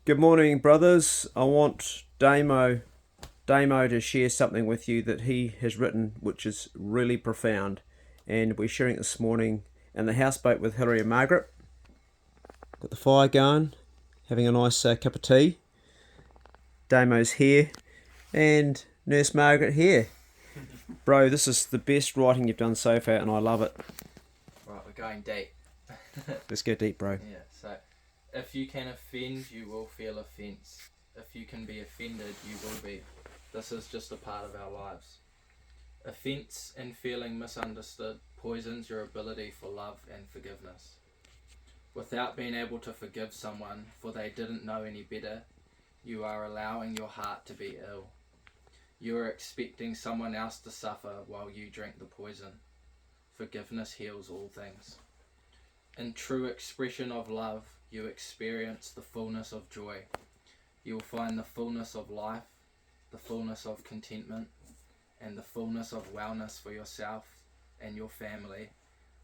Good morning, brothers. I want Daymo to share something with you that he has written, which is really profound. And we're sharing it this morning in the houseboat with Hilary and Margaret. Got the fire going, having a nice cup of tea. Damo's here, and Nurse Margaret here. Bro, this is the best writing you've done so far, and I love it. Right, we're going deep. Let's go deep, bro. Yeah, so if you can offend, you will feel offence. If you can be offended, you will be. This is just a part of our lives. Offence and feeling misunderstood poisons your ability for love and forgiveness. Without being able to forgive someone for they didn't know any better, you are allowing your heart to be ill. You are expecting someone else to suffer while you drink the poison. Forgiveness heals all things. In true expression of love, you experience the fullness of joy. You will find the fullness of life, the fullness of contentment, and the fullness of wellness for yourself and your family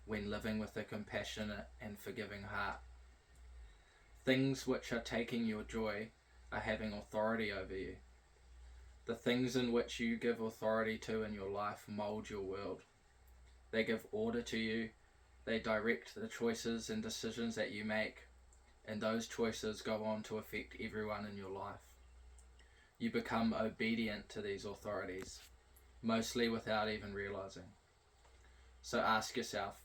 when living with a compassionate and forgiving heart. Things which are taking your joy are having authority over you. The things in which you give authority to in your life mold your world. They give order to you. They direct the choices and decisions that you make, and those choices go on to affect everyone in your life. You become obedient to these authorities, mostly without even realizing. So ask yourself,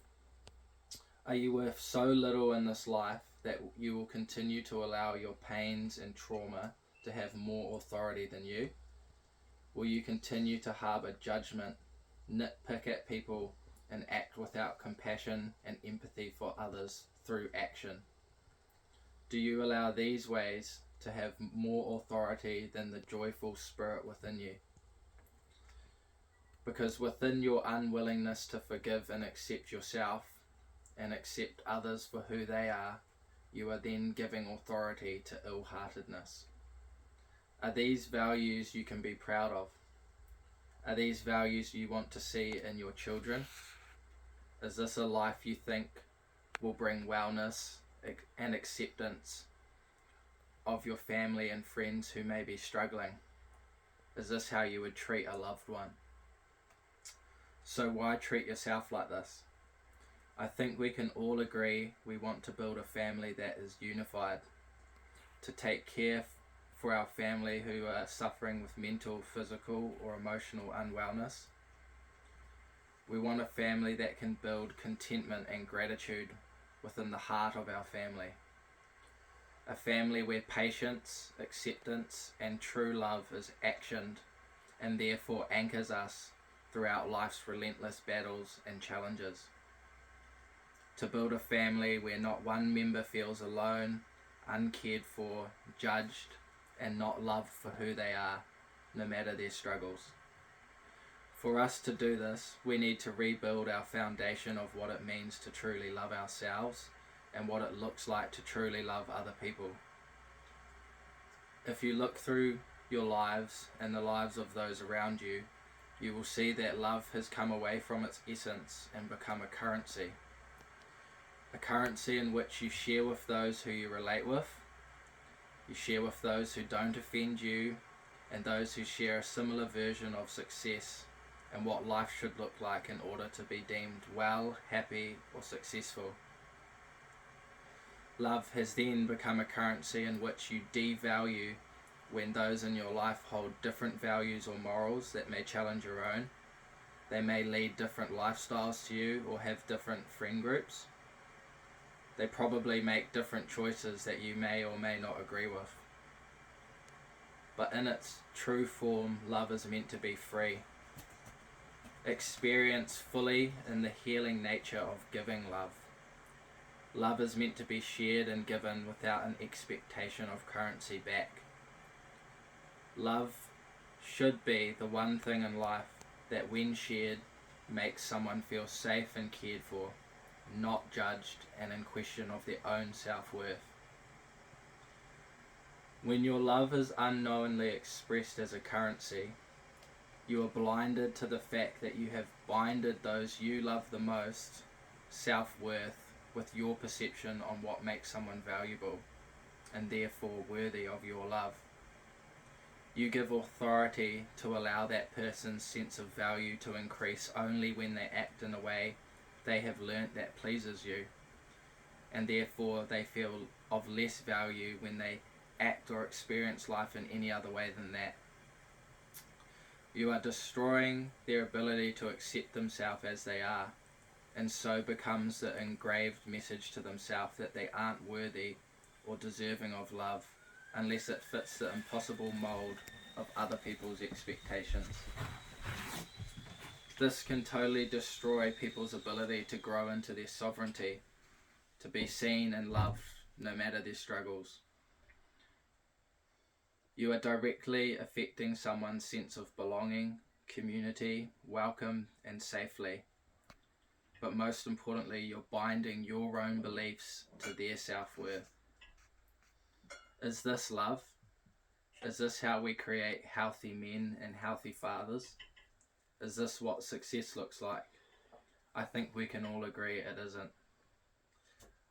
are you worth so little in this life that you will continue to allow your pains and trauma to have more authority than you? Will you continue to harbour judgment, nitpick at people, and act without compassion and empathy for others through action? Do you allow these ways to have more authority than the joyful spirit within you? Because within your unwillingness to forgive and accept yourself and accept others for who they are, you are then giving authority to ill-heartedness. Are these values you can be proud of? Are these values you want to see in your children? Is this a life you think will bring wellness and acceptance of your family and friends who may be struggling? Is this how you would treat a loved one? So why treat yourself like this? I think we can all agree we want to build a family that is unified, to take care for our family who are suffering with mental, physical, or emotional unwellness. We want a family that can build contentment and gratitude within the heart of our family. A family where patience, acceptance, and true love is actioned and therefore anchors us throughout life's relentless battles and challenges. To build a family where not one member feels alone, uncared for, judged, and not loved for who they are, no matter their struggles. For us to do this, we need to rebuild our foundation of what it means to truly love ourselves and what it looks like to truly love other people. If you look through your lives and the lives of those around you, you will see that love has come away from its essence and become a currency. A currency in which you share with those who you relate with, you share with those who don't offend you, and those who share a similar version of success and what life should look like in order to be deemed well, happy, or successful. Love has then become a currency in which you devalue when those in your life hold different values or morals that may challenge your own. They may lead different lifestyles to you or have different friend groups. They probably make different choices that you may or may not agree with. But in its true form, love is meant to be free. Experience fully in the healing nature of giving love. Love is meant to be shared and given without an expectation of currency back. Love should be the one thing in life that when shared makes someone feel safe and cared for, not judged and in question of their own self-worth. When your love is unknowingly expressed as a currency, you are blinded to the fact that you have binded those you love the most, self-worth, with your perception on what makes someone valuable. and therefore worthy of your love. You give authority to allow that person's sense of value to increase only when they act in a way they have learnt that pleases you, and therefore they feel of less value when they act or experience life in any other way than that. You are destroying their ability to accept themselves as they are, and so becomes the engraved message to themselves that they aren't worthy or deserving of love unless it fits the impossible mould of other people's expectations. This can totally destroy people's ability to grow into their sovereignty, to be seen and loved no matter their struggles. You are directly affecting someone's sense of belonging, community, welcome, and safely. But most importantly, you're binding your own beliefs to their self-worth. Is this love? Is this how we create healthy men and healthy fathers? Is this what success looks like? I think we can all agree it isn't.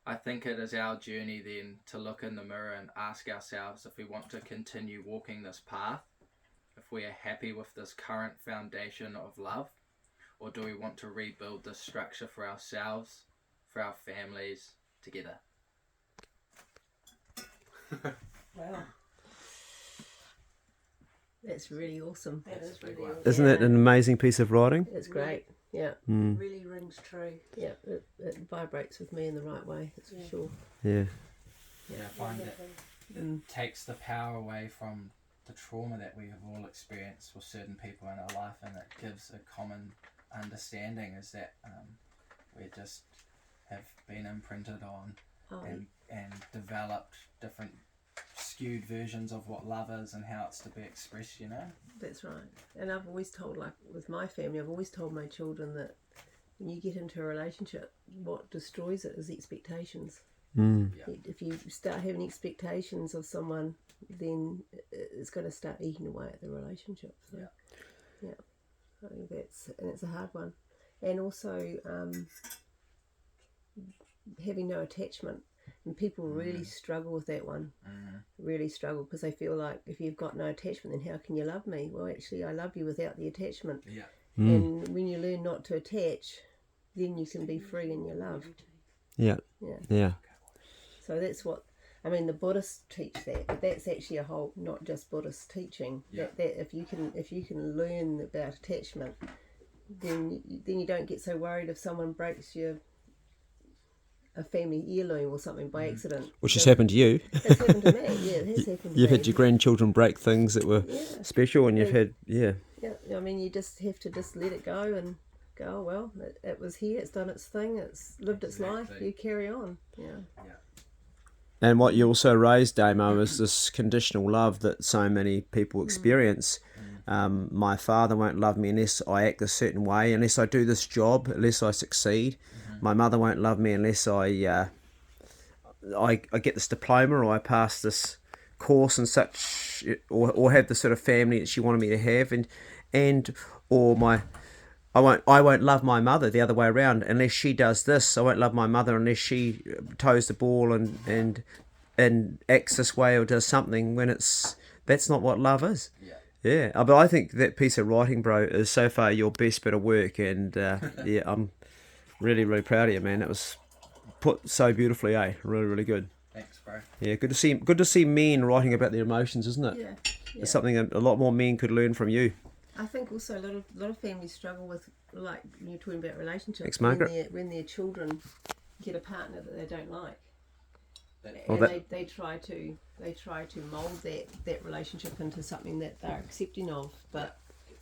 I think it is our journey then to look in the mirror and ask ourselves if we want to continue walking this path, if we are happy with this current foundation of love, or do we want to rebuild this structure for ourselves, for our families, together? Wow. That's really awesome. That is really awesome. Isn't that an amazing piece of writing? It's great. Yeah. Mm. Really rings true. Yeah. It vibrates with me in the right way, that's for sure. Yeah. Yeah, I find that it takes the power away from the trauma that we have all experienced with certain people in our life, and it gives a common understanding is that we just have been imprinted on and developed different skewed versions of what love is and how it's to be expressed, you know? That's right. And I've always told, like with my family, I've always told my children that when you get into a relationship, what destroys it is expectations. Mm. Yeah. If you start having expectations of someone, then it's going to start eating away at the relationship. So, yeah. I think it's a hard one. And also having no attachment. And people really struggle with that one. Really struggle because they feel like if you've got no attachment, then how can you love me? Well, actually, I love you without the attachment. Yeah. And when you learn not to attach, then you can be free in your love. Yeah. Yeah. Yeah. So that's what, I mean, the Buddhists teach that, but that's actually a whole, not just Buddhist teaching. Yeah. That if you can learn about attachment, then you don't get so worried if someone breaks a family heirloom or something by accident. Which has happened to you. It's happened to me. Yeah, it has happened to You've me. had your grandchildren break things that were special, and you've had Yeah, I mean, you just have to just let it go and go, oh, well, it was here, it's done its thing, it's lived its life, you carry on. Yeah. And what you also raised, Daymo, is this conditional love that so many people experience. My father won't love me unless I act a certain way, unless I do this job, unless I succeed. My mother won't love me unless I get this diploma or I pass this course and such, or have the sort of family that she wanted me to have, I won't love my mother the other way around unless she does this. I won't love my mother unless she toes the ball and acts this way or does something when that's not what love is. Yeah. But I think that piece of writing, bro, is so far your best bit of work, and I'm really, really proud of you, man. It was put so beautifully, really, really good. Thanks, bro. Yeah, good to see men writing about their emotions, isn't it? Yeah. It's something that a lot more men could learn from you. I think also a lot of families struggle with, like when you're talking about relationships, Thanks, Margaret. when their children get a partner that they don't like, Well, and they try to mould that relationship into something that they're accepting of. But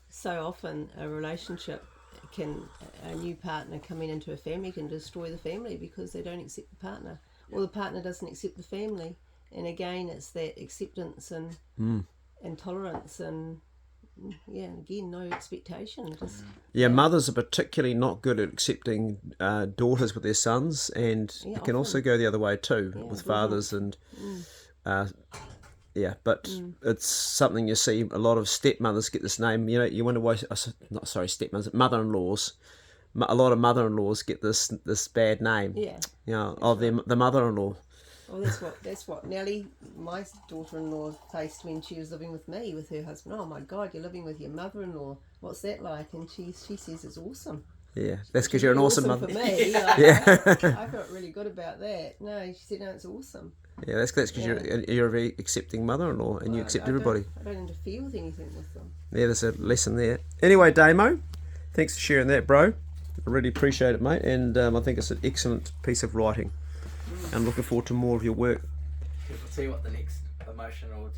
so often a relationship a new partner coming into a family can destroy the family because they don't accept the partner, or the partner doesn't accept the family. And again, it's that acceptance and tolerance and again, no expectation. Mothers are particularly not good at accepting daughters with their sons, and it can also go the other way too with fathers and it's something you see a lot of stepmothers get this name. You know, you wonder why. Stepmothers, mother-in-laws. A lot of mother-in-laws get this bad name. Yeah. You know, of the mother-in-law, Well, that's what Nellie, my daughter-in-law, faced when she was living with me with her husband. Oh my God, you're living with your mother-in-law. What's that like? And she says it's awesome. Yeah, that's because It's you're an really awesome mother. for me. Like, Yeah. I felt really good about that. No, she said, no, it's awesome. Yeah, that's because you're a very accepting mother-in-law and you accept everybody. I don't interfere with anything with them. Yeah, there's a lesson there. Anyway, Daymo, thanks for sharing that, bro. I really appreciate it, mate, and I think it's an excellent piece of writing. I'm looking forward to more of your work. We'll see what the next emotional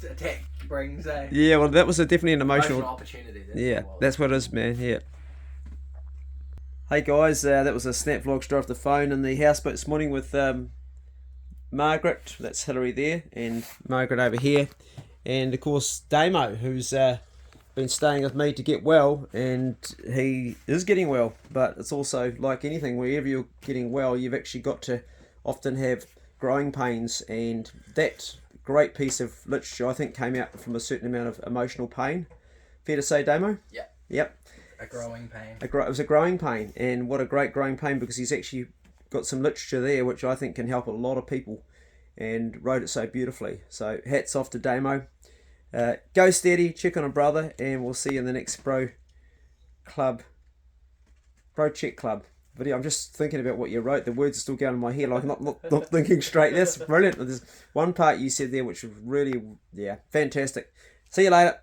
attack brings, eh? Yeah, well, that was definitely an Emotional opportunity. That's what it is, man. Yeah. Hey guys, that was a Snap Vlog straight off the phone in the houseboat this morning with Margaret. That's Hillary there, and Margaret over here, and of course Daymo, who's been staying with me to get well, and he is getting well. But it's also like anything, wherever you're getting well, you've actually got to often have growing pains, and that great piece of literature I think came out from a certain amount of emotional pain. Fair to say, Daymo? Yeah. Yep. A growing pain. It was a growing pain, and what a great growing pain, because he's actually got some literature there which I think can help a lot of people, and wrote it so beautifully. So hats off to Daymo. Go steady, check on a brother, and we'll see you in the next Bro Check Club video. I'm just thinking about what you wrote. The words are still going in my head, like not thinking straight. That's brilliant. There's one part you said there which was really, fantastic. See you later.